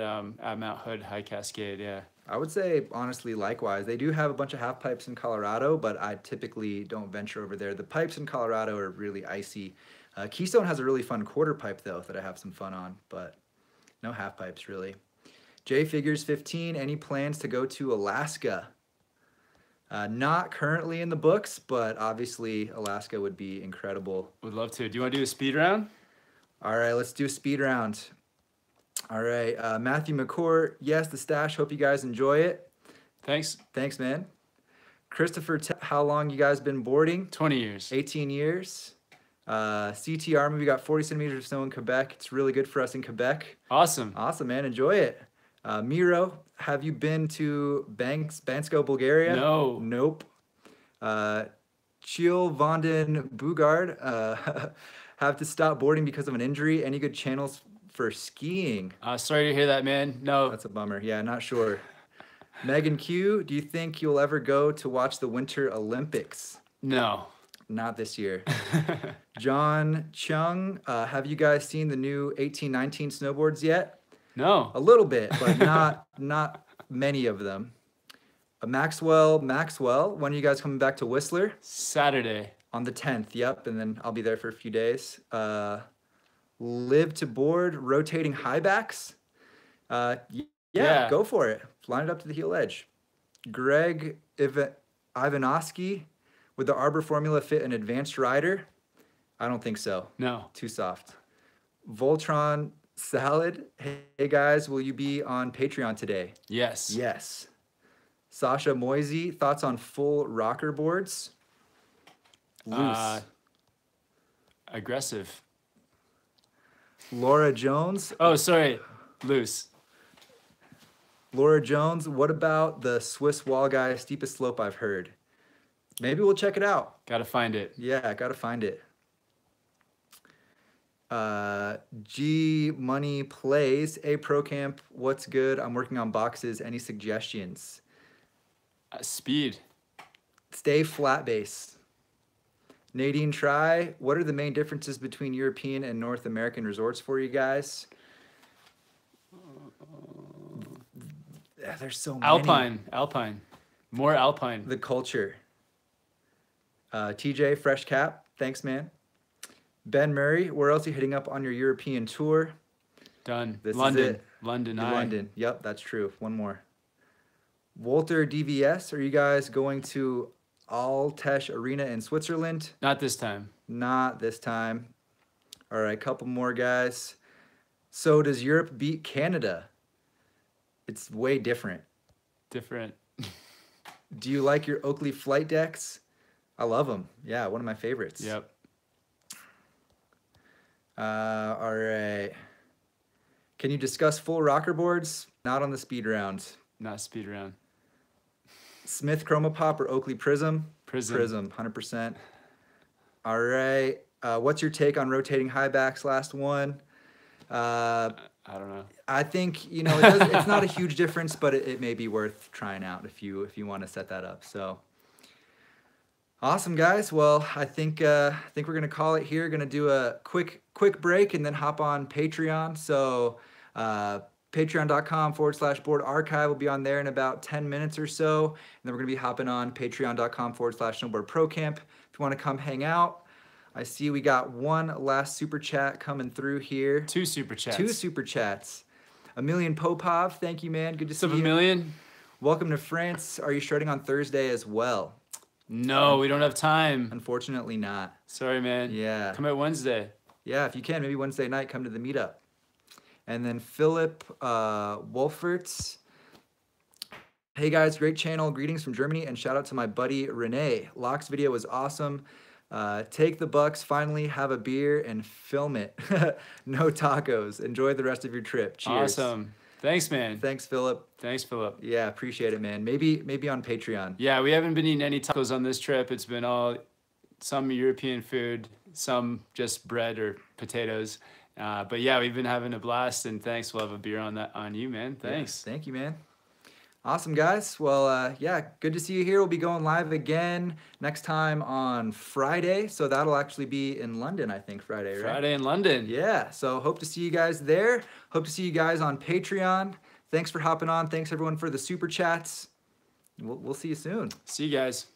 Mount Hood High Cascade, yeah. I would say, honestly, likewise. They do have a bunch of half pipes in Colorado, but I typically don't venture over there. The pipes in Colorado are really icy. Keystone has a really fun quarter pipe, though, that I have some fun on, but no half pipes, really. J Figures 15, any plans to go to Alaska? Not currently in the books, but obviously Alaska would be incredible. Would love to. Do you want to do a speed round? All right, let's do a speed round. All right, Matthew McCourt, yes, the stash. Hope you guys enjoy it. Thanks. Thanks, man. Christopher, how long you guys been boarding? 20 years. 18 years. CTR, we got 40 centimeters of snow in Quebec. It's really good for us in Quebec. Awesome. Awesome, man. Enjoy it. Miro, have you been to Bansko, Bulgaria? No. Nope. Chil Vanden Bugard, have to stop boarding because of an injury. Any good channels for skiing? Sorry to hear that, man. No. That's a bummer. Yeah, not sure. Megan Q, do you think you'll ever go to watch the Winter Olympics? No. Not this year. John Chung, have you guys seen the new 1819 snowboards yet? No. A little bit, but not many of them. Maxwell, when are you guys coming back to Whistler? Saturday. On the 10th, yep, and then I'll be there for a few days. Live to board rotating high backs? Yeah, go for it. Line it up to the heel edge. Greg Ivanovsky, would the Arbor formula fit an advanced rider? I don't think so. No. Too soft. Voltron Salad, hey guys, will you be on Patreon today? Yes. Yes. Sasha Moisey, thoughts on full rocker boards? Loose. Aggressive. Laura Jones. Oh, sorry. Loose. Laura Jones, what about the Swiss wall guy, steepest slope I've heard? Maybe we'll check it out. Gotta find it. Yeah, gotta find it. G Money Plays, hey ProCamp, what's good? I'm working on boxes. Any suggestions? Speed. Stay flat base. Nadine Try, what are the main differences between European and North American resorts for you guys? There's so many. Alpine. More Alpine. The culture. TJ, fresh cap. Thanks, man. Ben Murray, where else are you hitting up on your European tour? Done. This London. is it. London. Yep, that's true. One more. Walter DVS, are you guys going to Altesh Arena in Switzerland? Not this time. Not this time. All right, couple more guys. So does Europe beat Canada? It's way different. Different. Do you like your Oakley flight decks? I love them. Yeah, one of my favorites. Yep. All right. Can you discuss full rocker boards? Not on the speed round. Not speed round. Smith Chroma Pop or Oakley Prism? Prism. 100%. All right. What's your take on rotating high backs? Last one. I don't know. I think, you know, it's not a huge difference, but it may be worth trying out if you want to set that up. So awesome, guys. Well, I think we're gonna call it here. Gonna do a quick break and then hop on Patreon. So patreon.com/board archive will be on there in about 10 minutes or so. And then we're gonna be hopping on patreon.com/SnowboardProCamp. If you want to come hang out. I see we got one last super chat coming through here. Two super chats. Emilian Popov, thank you, man. Good to see you. Emilian? Welcome to France. Are you shredding on Thursday as well? No, we don't have time. Unfortunately not. Sorry, man. Yeah. Come at Wednesday. Yeah, if you can, maybe Wednesday night, come to the meetup. And then Philip Wolferts. Hey guys, great channel. Greetings from Germany and shout out to my buddy Renee. Locke's video was awesome. Take the bucks, finally have a beer and film it. No tacos. Enjoy the rest of your trip. Cheers. Awesome. Thanks, man. Thanks, Philip. Thanks, Philip. Yeah, appreciate it, man. Maybe on Patreon. Yeah, we haven't been eating any tacos on this trip. It's been some European food, some just bread or potatoes. But yeah, we've been having a blast, and thanks. We'll have a beer on you, man. Thanks. Yeah, thank you, man. Awesome, guys. Well, yeah, good to see you here. We'll be going live again next time on Friday. So that'll actually be in London, I think, Friday, right? Friday in London. Yeah, so hope to see you guys there. Hope to see you guys on Patreon. Thanks for hopping on. Thanks, everyone, for the super chats. We'll see you soon. See you guys.